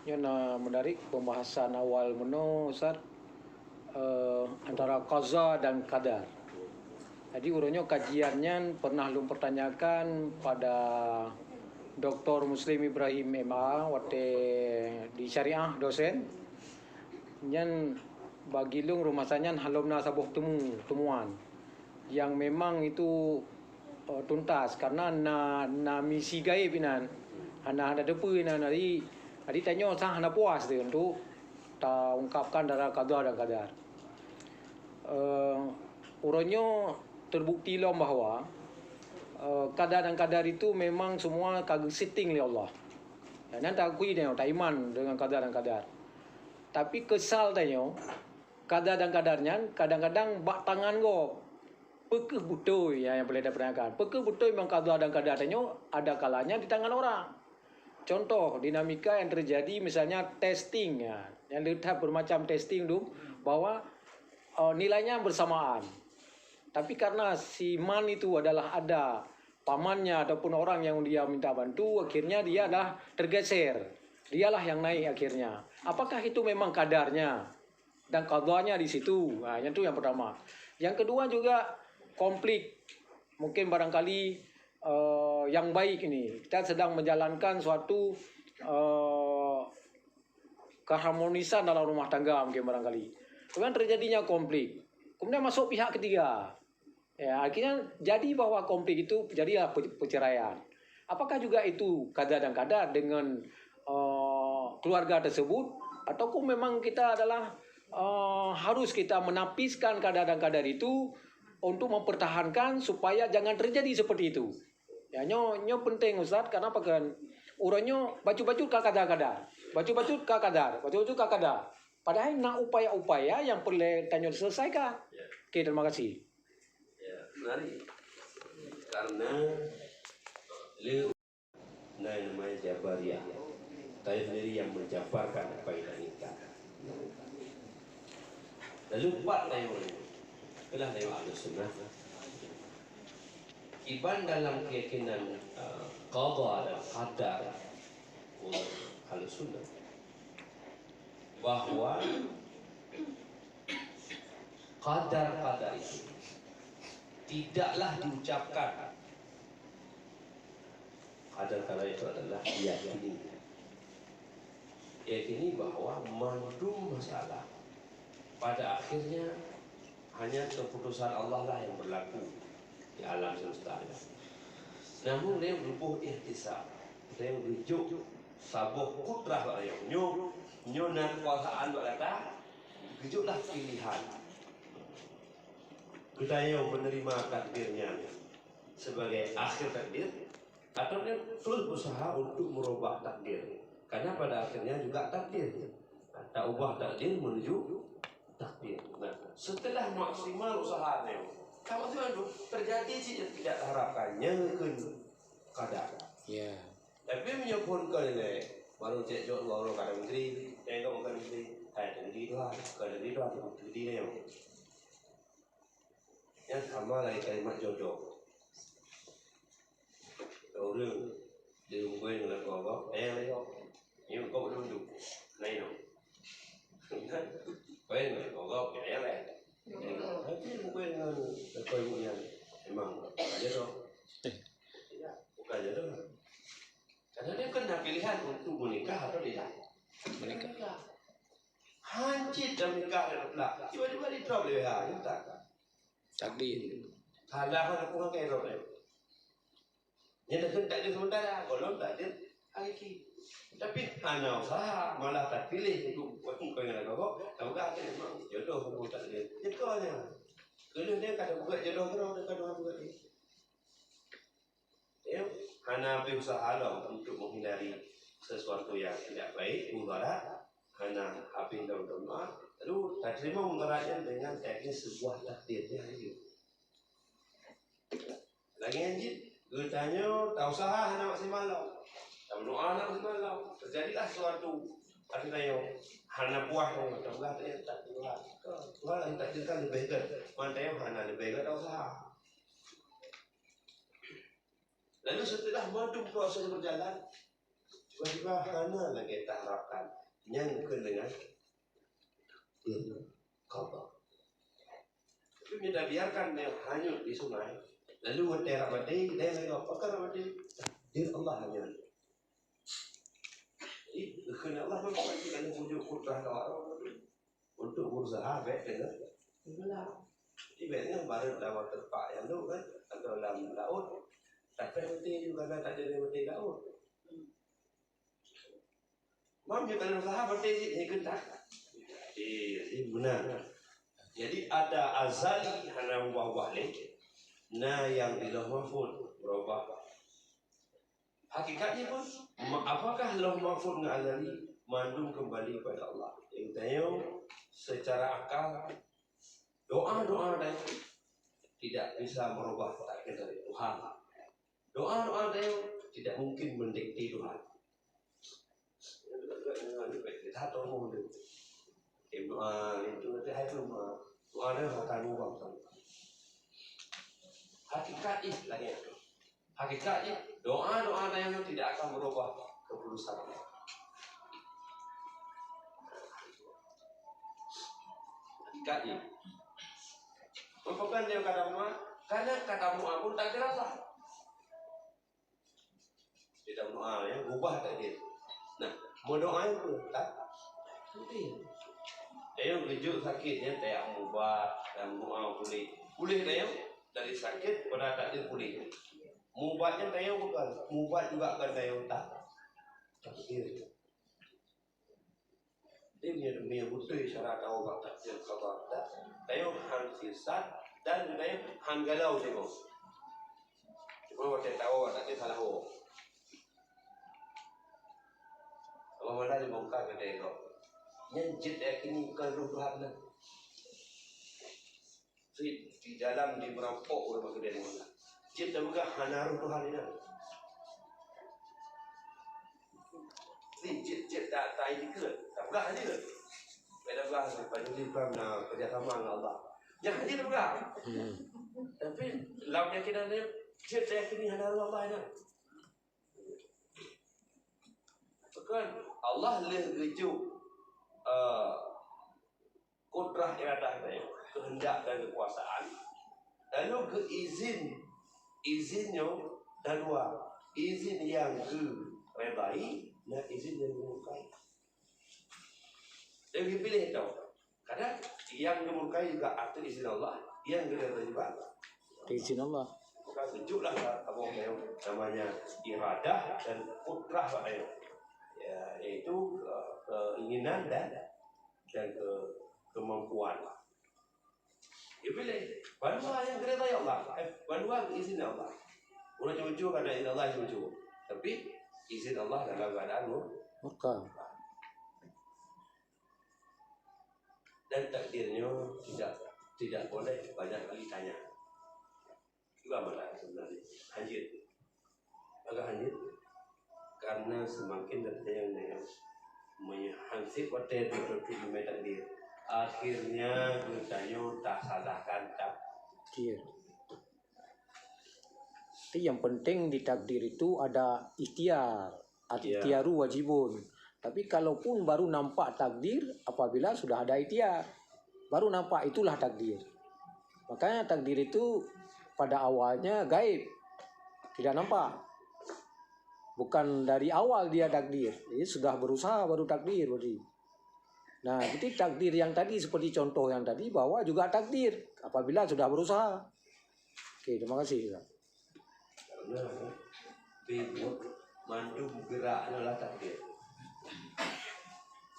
Yang menarik pembahasan awal meno Ustaz, antara qaza dan qadar. Jadi urutnya kajiannya pernah lu pertanyakan pada Dr. Muslim Ibrahim MA waktu di syariah dosen. Yang bagi lu rumasanya halomna sabuh temuan yang memang itu tuntas karena na misi gaib inan. Ada depu inan Adi tanya sah hana puas dia untuk tak ungkapkan darah qadar dan qadar. Urutnya terbukti lah bahawa qadar dan qadar itu memang semua kagak setting oleh Allah. Dan tak akui dia tak iman dengan qadar dan qadar. Tapi kesal tanya qadar dan qadarnya kadang-kadang bak tangan go. Pekeh butoi yang boleh dipertanyakan. Pekeh butoi memang qadar dan qadar tanya ada kalanya di tangan orang. Contoh dinamika yang terjadi misalnya testing ya, yang tahap bermacam testing tu bahwa nilainya bersamaan. Tapi karena si man itu adalah ada pamannya ataupun orang yang dia minta bantu, akhirnya dia dah tergeser. Dialah yang naik akhirnya. Apakah itu memang kadarnya dan qadarnya di situ? Nah, itu yang pertama. Yang kedua juga konflik. Mungkin barangkali yang baik ini kita sedang menjalankan suatu keharmonisan dalam rumah tangga mungkin barangkali. Kemudian terjadinya konflik. Kemudian masuk pihak ketiga. Ya, akhirnya jadi bahwa konflik itu jadilah perceraian. Apakah juga itu qadar dan qadar dengan keluarga tersebut ataupun memang kita adalah harus kita menapiskan qadar dan qadar itu untuk mempertahankan supaya jangan terjadi seperti itu. Ya, nyo penting Ustaz, karena apa kan? Urangnya baju-baju ka qadar-qadar. Baju-baju ka qadar, baju-baju ka qadar. Padahal nak upaya-upaya yang perlu tanya diselesaikan. Oke, terima kasih. Ya, menarik. Karena namanya Jabariyah. Saya sendiri yang menjabarkan apa yang diinginkan. Lalu buat tayang itulah tayang Ahlussunnah. Iban dalam keyakinan qada dan qadar Ahlussunnah bahwa qadar itu tidaklah diucapkan. Qadar itu adalah yakini bahwa mandum masalah pada akhirnya hanya keputusan Allah lah yang berlaku di alam semesta. Namun dia berupuh ihtisab, dia rujuk sabuh kudrah yang nyonan kuasaan berkata, rujuklah pilihan. Kita yang menerima takdirnya sebagai akhir takdir, atau dia terus berusaha untuk merubah takdir. Karena pada akhirnya juga takdir. Tak ubah takdir menuju takdir. Nah, setelah maksimal usahanya, kalau itu terjadi sih tidak harapkannya ke kadar. Ya. Tapi menyebutkan ini baru cek jual baru kadang menteri, tengok bukan menteri, menteri itu ada menteri yang sama lagi kalimat jodoh. Orang di rumah yang nak bawa, ini kau duduk, lain no. Kau yang bawa, lah. Tapi mungkin kau yang emang aja dong. Bukan aja dong. Karena dia kena pilihan untuk menikah atau tidak. Menikah. Hancur dah menikah dah. Tiba-tiba di drop dia, itu tak. Takdir. Halah aku nak kaya drop dia. Yang dah tak ada sementara, kalau tak ada lagi. Tapi hanya usaha malah tak pilih untuk kau yang nak bawa. Tahu tak ada memang jodoh kamu tak ada. Itu aja. Kalau dia kata buat jodoh kau, dia kata buat dia. Ya, hanya berusaha lah untuk menghindari sesuatu yang tidak baik, mudarat, hanya habis dalam doa, lalu tak terima mudaratnya dengan teknik sebuah takdirnya itu. Lagi anjir, bertanya, tak usaha hanya maksimal lah, tak doa hanya maksimal lah, terjadilah sesuatu, artinya hanya puas lah, tak boleh tak Tuhan, Tuhan yang takdirkan lebih baik, mana yang hanya lebih baik tak usaha. Lalu setelah madu proses berjalan, Tiba-tiba hana lagi kita harapkan yang dengan kotor. Tapi kita biarkan dia hanyut di sungai, lalu dia mati, dia lagi apa kan mati? Dia Allah hanyut. Jadi kena Allah memang kita ni pujuk kudrah orang untuk berusaha baik dengan benar. Jadi baiknya baru dalam tempat yang tu kan atau dalam laut, tapi mati juga tak ada mati laut. Mam juga usaha mati ni kendak. Jadi benar. Jadi ada azali hana wah na yang di lauh mahfuz berubah. Hakikatnya pun apakah lauh mahfuz dengan azali mandum kembali kepada Allah. Yang tanya secara akal doa-doa dan tidak bisa merubah takdir dari Tuhan. Doa-doa dia tidak mungkin mendikte Tuhan. Kita tahu mau itu. Doa itu nanti hai semua. Doa dia akan ubah. Hakikatnya lagi itu. Hakikatnya doa-doa yang tidak akan merubah keputusan. Hakikatnya. Merupakan dia kata doa, karena kata doa pun takdir Allah. Tidak doa yang ubah takdir. Nah, berdoa itu tak penting. Dia rujuk sakitnya tak ubah dan doa boleh. Boleh dia dari sakit pada takdir boleh. Mubatnya dia bukan. Mubat juga kan dia tak takdir. Dia punya betul syarat awak takdir khabar tak. Dia hang sisat dan dia hang galau semua. Cuma waktu tahu takdir salah awak. Orang mana dibongkar ke dia kau. Yang jid yakini bukan ruh Tuhan lah. Di dalam di merampok oleh maka dia mana. Jid dah bukan hana ruh Tuhan ini. Jid tak ini ke. Tak bukan hadir. Pada bukan pada di dalam kerjasama dengan Allah. Yang hadir bukan. Tapi dalam keyakinan dia jid yakini hana ruh Allah ini. Bukan Allah lerujuk kudrah iradah dia, kehendak dan kekuasaan. Lalu ke izinnya dan dua. Izin yang redai dan izin yang memurkai. Dia pilih itu. Kadang yang memurkai juga atas izin Allah, yang redai juga Izin Allah. maka sejuklah apa namanya iradah dan kudrah dia. Ya, yaitu keinginan dan kemampuan. Dia pilih bandua yang kereta ya Allah, bandua izin Allah. Orang cucu karena izin Allah cucu, tapi izin Allah dalam keadaan Murka. dan takdirnya tidak boleh banyak kali tanya. Juga malah sebenarnya hanyut, agak hanyut. Karena semakin ada yang menghansip pada betul-betul takdir. Akhirnya bertanya tak salahkan Takdir. Tapi yang penting di takdir itu ada ikhtiar. Ikhtiaru wajibun. Tapi kalaupun baru nampak takdir apabila sudah ada ikhtiar. Baru nampak itulah takdir. Makanya takdir itu pada awalnya gaib. Tidak nampak. Bukan dari awal dia takdir. Jadi sudah berusaha baru takdir berarti. Nah, jadi takdir yang tadi seperti contoh yang tadi bahwa juga takdir apabila sudah berusaha. Oke, terima kasih. karena ribut mandum gerak adalah takdir.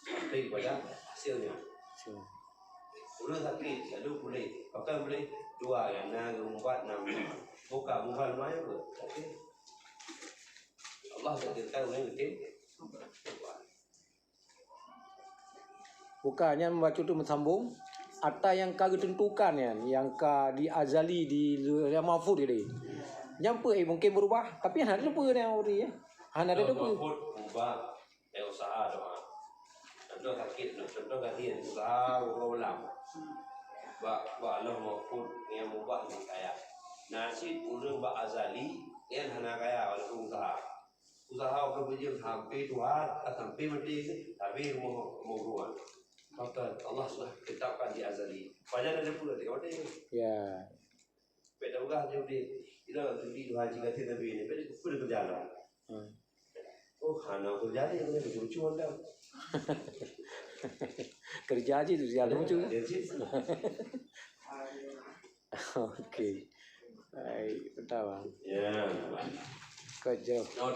Tapi pada hasilnya. Boleh takdir, lalu boleh. Bahkan boleh dua yang nak 4, 6. Bukan lumayan ke. Tapi Allah takdirkan orang yang Bukannya membaca itu sambung atau yang kau tentukan ya, yang kau di azali di yang mahfud ini. Nyampe mungkin berubah, tapi ada pun yang ori ya. Ada tu pun. Ubah usaha doa. Contoh sakit, contoh ganti usaha ulang. Ba Allah mahfud yang ubah ni kaya. Nasib urang ba azali yang hana kaya walaupun usaha. usaha kerja sampai Tuhan, sampai mati, tapi mau ruang. Maka Allah sudah tetapkan di azali. Banyak ada pula dia kata Ya. beda juga dia di dua jika tidak begini, beda pula berjalan. Oh, anak kerja dia yang lucu anda. Kerja aja tu dia lucu. Dia sih. Okey. Baik, betul bang. Ya. Kau jawab. Nah,